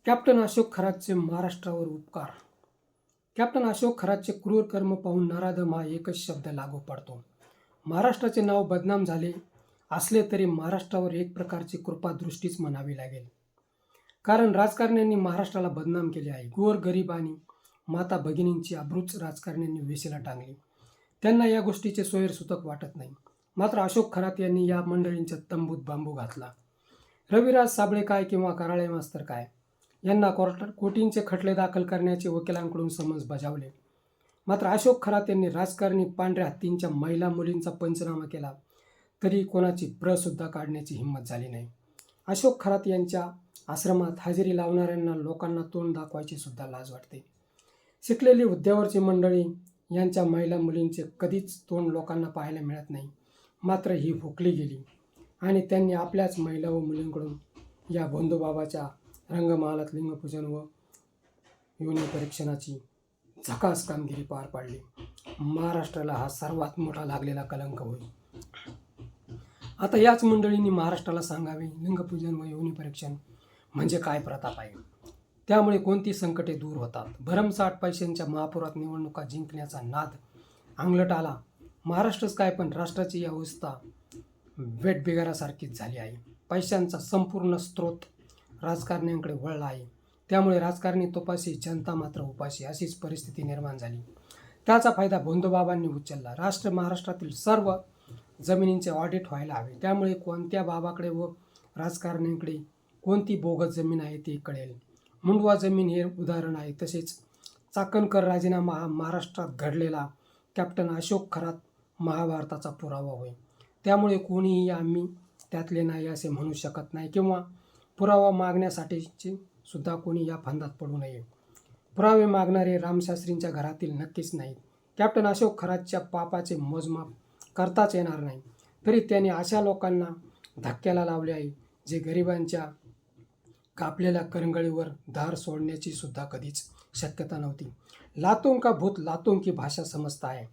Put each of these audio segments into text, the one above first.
Captain Ashok खरातचे महाराष्ट्रावर उपकार. Captain Ashok खरातचे क्रूर कर्म पाहून नराधम हा एकच शब्द लागू पडतो. महाराष्ट्राचे नाव बदनाम झाले असले तरी महाराष्ट्रावर एक प्रकारची कृपादृष्टीच म्हणावी लागेल. कारण राजकारण्यांनी महाराष्ट्राला बदनाम केले आहे. गोरगरीब आणि माता भगिनींची अब्रूच राजकारण्यांनी वेशीला टांगली. त्यांना या गोष्टीचे सोयरसूतक वाटत नाही. मात्र अशोक खरात यांनी या मंडळींच्या तंबूत बांबू घातला. रविराज साबळे काय किंवा कराळे मास्तर काय यांना कोटींचे खटले दाखल करण्याचे वकिलांकडून समन्स बजावले. मात्र अशोक खरात यांनी राजकारणी पांढऱ्या हत्तींच्या महिला मुलींचा पंचनामा केला तरी कोणाची प्रसुद्धा काढण्याची हिंमत झाली नाही. अशोक खरात यांच्या आश्रमात हजेरी लावणाऱ्यांना लोकांना तोंड दाखवायची सुद्धा लाज वाटते. शिकलेली हुद्द्यावरची मंडळी यांच्या महिला मुलींचे कधीच तोंड लोकांना पाहायला मिळत नाही. मात्र ही हुकली गेली आणि त्यांनी आपल्याच महिला व मुलींकडून या भोंदूबाबाच्या रंगमहालात लिंगपूजन व योनी परीक्षणाची झकास कामगिरी पार पाडली. महाराष्ट्राला हा सर्वात मोठा लागलेला कलंक होईल. आता याच मंडळींनी महाराष्ट्राला सांगावे लिंगपूजन व योनी परीक्षण म्हणजे काय प्रताप आहे. त्यामुळे कोणती संकटे दूर होतात. भरमसाठ पैशांच्या महापुरात निवडणुका जिंकण्याचा नाद अंगलट आला. महाराष्ट्रच काय पण राष्ट्राची ही अवस्था वेठबिगारासारखीच झाली आहे. पैशांचा संपूर्ण स्रोत राजकारण्यांकडे वळला आहे. त्यामुळे राजकारणी तुपाशी जनता मात्र उपाशी अशीच परिस्थिती निर्माण झाली. त्याचा फायदा भोंदूबाबांनी उचलला. महाराष्ट्रातील सर्व जमिनींचे ऑडिट व्हायला हवे. त्यामुळे कोणत्या बाबाकडे व राजकारण्यांकडे कोणती बोगस जमीन आहे ते कळेल. मुंडवा जमीन हे उदाहरण आहे. तसेच चाकणकर राजीनामा हा महाराष्ट्रात घडलेला कॅप्टन अशोक खरात महाभारताचा पुरावा होय. त्यामुळे कोणीही आम्ही त्यातले नाही असे म्हणू शकत नाही किंवा पुरावा मागण्यासाठीचे सुद्धा कोणी या फंदात पडू नये. पुरावे मागणारे रामशास्त्रींच्या घरातील नक्कीच नाहीत. कॅप्टन अशोक खरातच्या पापाचे मोजमाप करताच येणार नाही. तरी त्यांनी अशा लोकांना धक्क्याला लावले आहे जे गरिबांच्या कापलेल्या करंगळीवर धार सोडण्याची सुद्धा कधीच शक्यता नव्हती. लातों का भूत लातों की भाषा समजता आहे,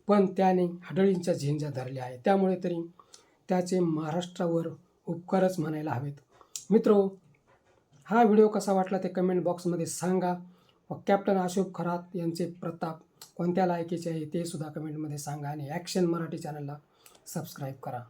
पण त्याने हडळींच्या झेंज्या धरल्या आहे. त्यामुळे तरी त्याचे महाराष्ट्रावर उपकारच म्हणायला हवेत. मित्रो, हा व्हिडिओ कसा वाटला ते कमेंट बॉक्समध्ये सांगा. व कॅप्टन अशोक खरात यांचे प्रताप कोणत्या लायकीचे आहे ते सुद्धा कमेंटमध्ये सांगा. आणि ॲक्शन मराठी चॅनलला सबस्क्राईब करा.